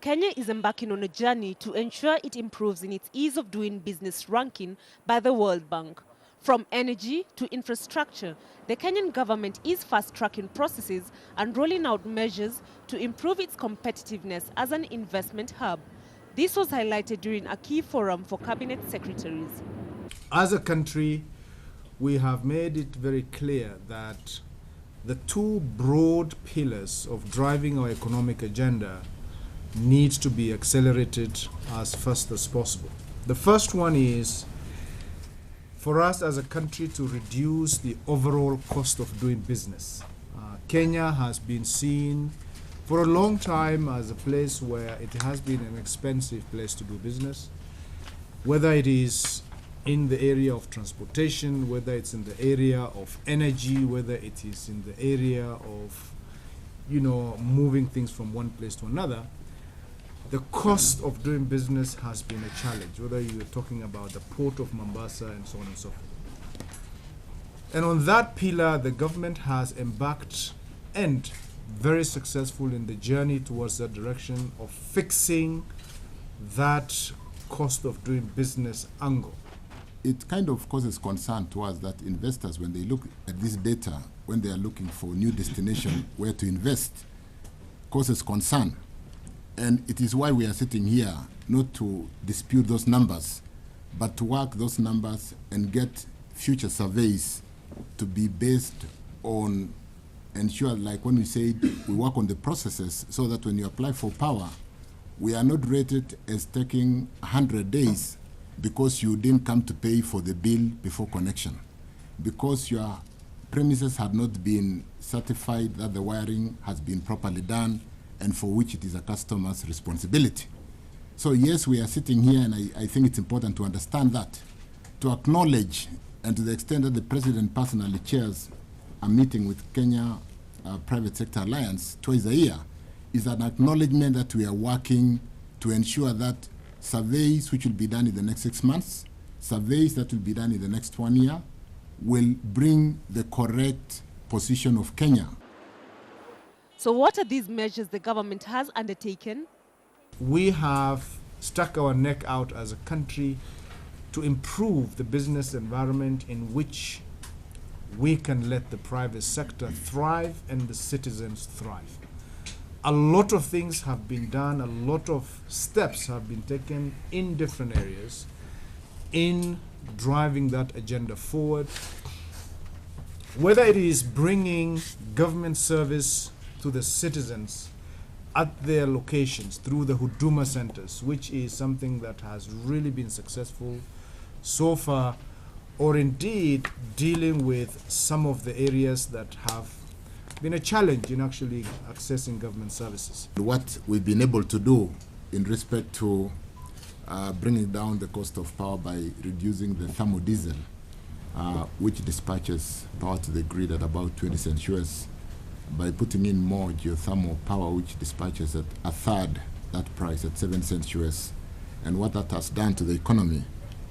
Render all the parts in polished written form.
Kenya is embarking on a journey to ensure it improves in its ease of doing business ranking by the World Bank. From energy to infrastructure, the Kenyan government is fast-tracking processes and rolling out measures to improve its competitiveness as an investment hub. This was highlighted during a key forum for cabinet secretaries. As a country, we have made it very clear that the two broad pillars of driving our economic agenda needs to be accelerated as fast as possible. The first one is for us as a country to reduce the overall cost of doing business. Kenya has been seen for a long time as a place where it has been an expensive place to do business, whether it is in the area of transportation, whether it's in the area of energy, whether it is in the area of, moving things from one place to another. The cost of doing business has been a challenge, whether you're talking about the port of Mombasa and so on and so forth. And on that pillar, the government has embarked and very successful in the journey towards that direction of fixing that cost of doing business angle. It kind of causes concern to us that investors, when they look at this data, when they are looking for new destination where to invest, causes concern. And it is why we are sitting here, not to dispute those numbers, but to work those numbers and get future surveys to be based on, ensure, like when we said, we work on the processes so that when you apply for power, we are not rated as taking 100 days because you didn't come to pay for the bill before connection, because your premises had not been certified that the wiring has been properly done, and for which it is a customer's responsibility. So yes, we are sitting here, and I think it's important to understand that, to acknowledge, and to the extent that the President personally chairs a meeting with Kenya Private Sector Alliance twice a year, is an acknowledgement that we are working to ensure that surveys which will be done in the next 6 months, surveys that will be done in the next 1 year, will bring the correct position of Kenya. So what are these measures the government has undertaken? We have stuck our neck out as a country to improve the business environment in which we can let the private sector thrive and the citizens thrive. A lot of things have been done, a lot of steps have been taken in different areas in driving that agenda forward. Whether it is bringing government service to the citizens at their locations through the Huduma centers, which is something that has really been successful so far, or indeed dealing with some of the areas that have been a challenge in actually accessing government services. What we've been able to do in respect to bringing down the cost of power by reducing the thermodiesel, which dispatches power to the grid at about 20 cents US, by putting in more geothermal power, which dispatches at a third that price at 7 cents US, and what that has done to the economy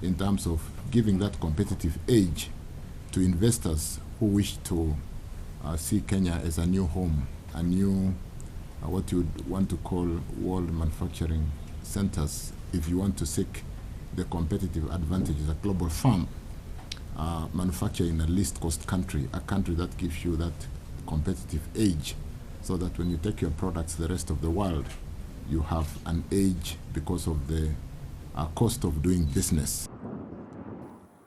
in terms of giving that competitive edge to investors who wish to see Kenya as a new home, a new, what you would want to call world manufacturing centers, if you want to seek the competitive advantage as a global firm, manufacture in a least cost country, a country that gives you that competitive edge, so that when you take your products to the rest of the world, you have an edge because of the cost of doing business.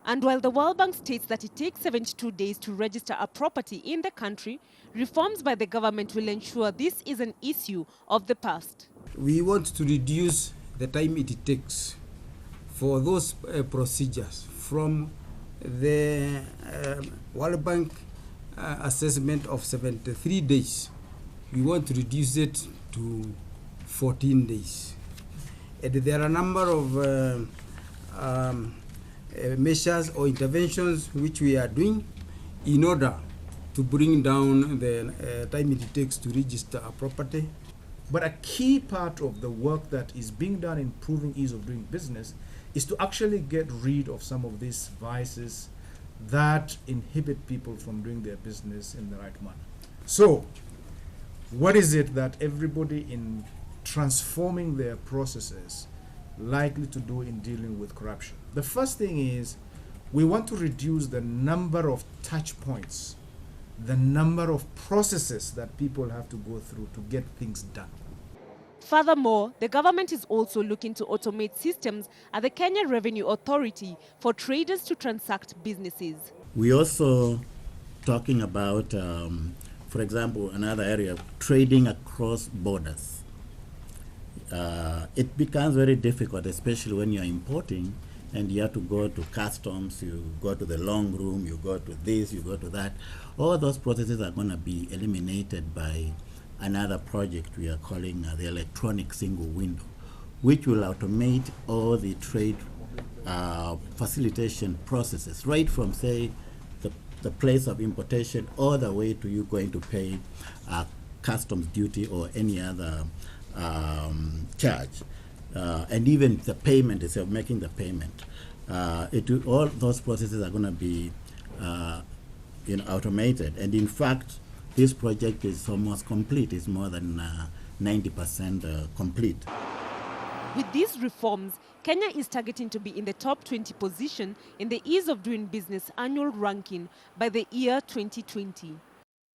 And while the World Bank states that it takes 72 days to register a property in the country, reforms by the government will ensure this is an issue of the past. We want to reduce the time it takes for those procedures from the World Bank assessment of 73 days. We want to reduce it to 14 days. And there are a number of measures or interventions which we are doing in order to bring down the time it takes to register a property. But a key part of the work that is being done in improving ease of doing business is to actually get rid of some of these vices that inhibit people from doing their business in the right manner. So, what is it that everybody in transforming their processes likely to do in dealing with corruption? The first thing is we want to reduce the number of touch points, the number of processes that people have to go through to get things done. Furthermore, the government is also looking to automate systems at the Kenya Revenue Authority for traders to transact businesses. We also talking about, for example, another area, trading across borders. It becomes very difficult, especially when you're importing and you have to go to customs, you go to the long room, you go to this, you go to that. All those processes are going to be eliminated by another project we are calling the electronic single window, which will automate all the trade facilitation processes, right from, say, the place of importation all the way to you going to pay customs duty or any other charge. And even the payment, instead of making the payment. All those processes are going to be automated. And in fact, this project is almost complete. It's more than 90% complete. With these reforms, Kenya is targeting to be in the top 20 position in the Ease of Doing Business annual ranking by the year 2020.